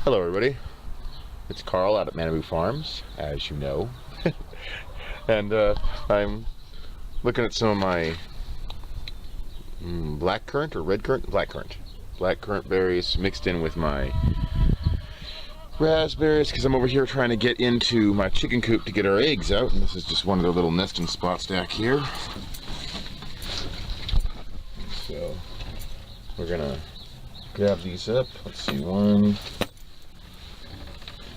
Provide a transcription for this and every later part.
Hello everybody, it's Carl out at Manabu Farms, as you know. And I'm looking at some of my blackcurrant or red currant? Blackcurrant berries mixed in with my raspberries because I'm over here trying to get into my chicken coop to get our eggs out, and this is just one of their little nesting spots back here. So we're gonna grab these up. Let's see, one.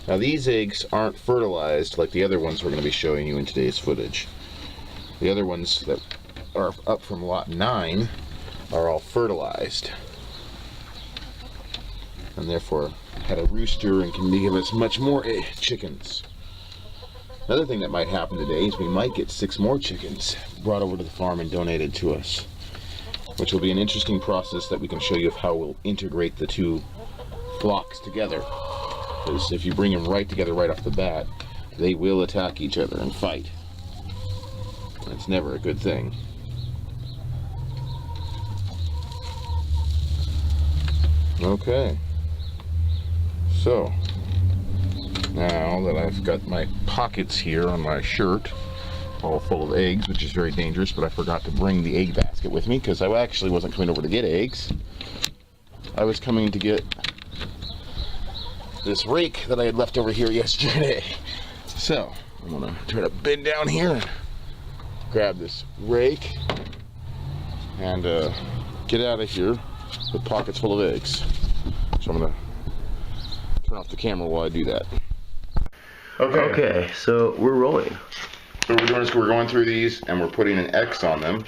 Now these eggs aren't fertilized like the other ones we're going to be showing you in today's footage. The other ones that are up from lot 9 are all fertilized, and therefore had a rooster and can give us much more chickens. Another thing that might happen today is we might get 6 more chickens brought over to the farm and donated to us, which will be an interesting process that we can show you of how we'll integrate the two flocks together. Because if you bring them right together right off the bat, they will attack each other and fight. That's never a good thing. Okay. So, now that I've got my pockets here on my shirt all full of eggs, which is very dangerous, but I forgot to bring the egg basket with me because I actually wasn't coming over to get eggs. I was coming to get this rake that I had left over here yesterday. So I'm gonna try to bend down here and grab this rake and get out of here with pockets full of eggs. So I'm gonna turn off the camera while I do that. Okay, so we're rolling. So what we're doing is we're going through these and we're putting an X on them,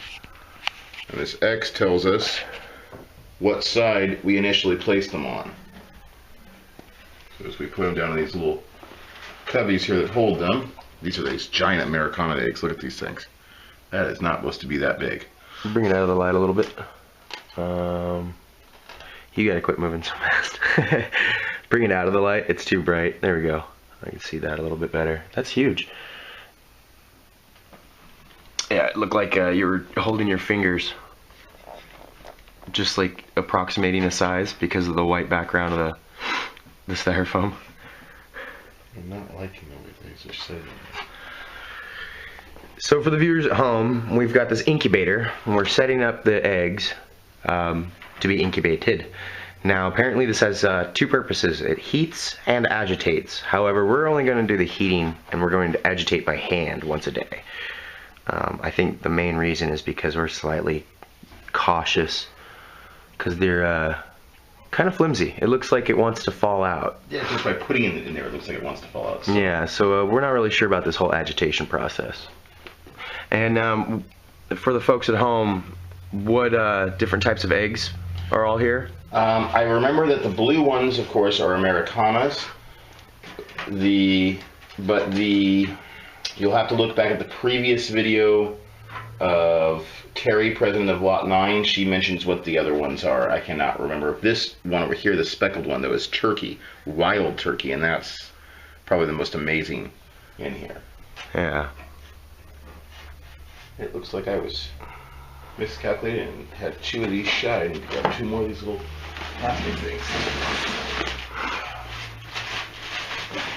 and this X tells us what side we initially placed them on. So as we put them down in these little cubbies here that hold them, these are these giant Americana eggs. Look at these things. That is not supposed to be that big. Bring it out of the light a little bit. You gotta quit moving so fast. Bring it out of the light. It's too bright. There we go. I can see that a little bit better. That's huge. Yeah, it looked like you were holding your fingers, just like approximating a size because of the white background of the styrofoam. I'm not liking the way things are sitting. So for the viewers at home, we've got this incubator, and we're setting up the eggs to be incubated. Now apparently this has 2 purposes. It heats and agitates. However, we're only going to do the heating, and we're going to agitate by hand once a day. I think the main reason is because we're slightly cautious, because they're kind of flimsy. It looks like it wants to fall out. Yeah, just by putting it in there, it looks like it wants to fall out. So. Yeah, so we're not really sure about this whole agitation process. And for the folks at home, what different types of eggs are all here? I remember that the blue ones, of course, are Americanas. You'll have to look back at the previous video of Terry, president of Lot 9. She mentions what the other ones are. I cannot remember. This one over here, the speckled one, though, is turkey, wild turkey, and that's probably the most amazing in here. Yeah. It looks like I was miscalculated and had 2 of these shy. I need to grab 2 more of these little plastic things.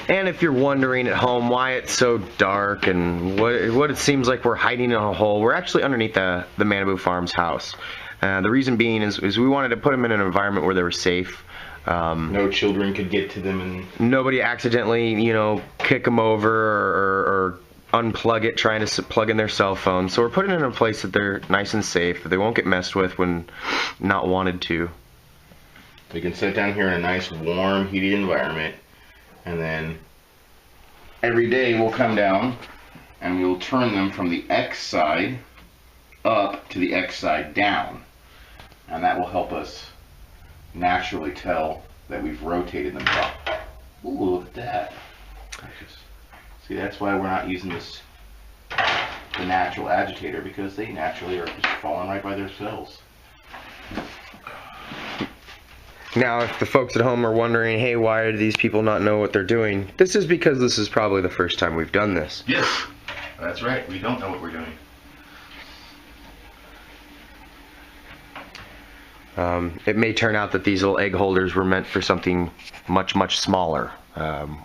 And if you're wondering at home why it's so dark and what it seems like we're hiding in a hole, we're actually underneath the Manabu Farms house. The reason being is we wanted to put them in an environment where they were safe. No children could get to them, and nobody accidentally, kick them over or unplug it trying to plug in their cell phone. So we're putting it in a place that they're nice and safe, that they won't get messed with when not wanted to. We can sit down here in a nice, warm, heated environment, and then every day we'll come down and we'll turn them from the X side up to the X side down, and that will help us naturally tell that we've rotated them up. Ooh, look at that. See, that's why we're not using the natural agitator, because they naturally are just falling right by themselves. Now, if the folks at home are wondering, hey, why do these people not know what they're doing? This is because this is probably the first time we've done this. Yes, that's right. We don't know what we're doing. It may turn out that these little egg holders were meant for something much, much smaller.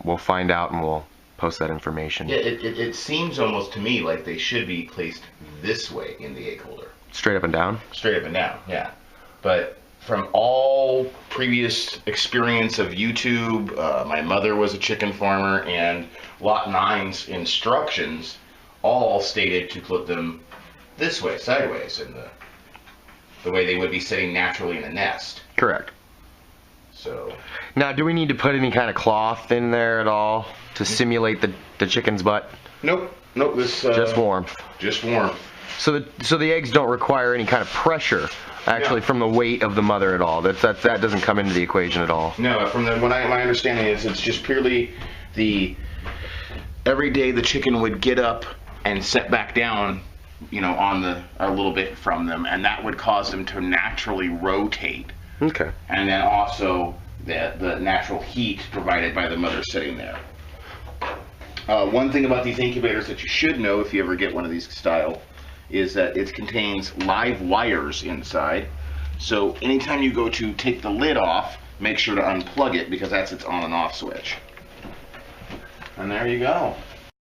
We'll find out and we'll post that information. Yeah, it seems almost to me like they should be placed this way in the egg holder. Straight up and down? Straight up and down, yeah. But from all previous experience of YouTube, my mother was a chicken farmer, and Lot 9's instructions all stated to put them this way, sideways, in the way they would be sitting naturally in a nest. Correct. So now, do we need to put any kind of cloth in there at all to simulate the chicken's butt? nope. This Just warmth. Just warmth. So the eggs don't require any kind of pressure actually No. from the weight of the mother at all. That doesn't come into the equation at all. No, from my understanding is it's just purely every day the chicken would get up and set back down, on a little bit from them, and that would cause them to naturally rotate. Okay. And then also the natural heat provided by the mother sitting there. One thing about these incubators that you should know if you ever get one of these style is that it contains live wires inside. So anytime you go to take the lid off, make sure to unplug it, because that's its on and off switch. And there you go.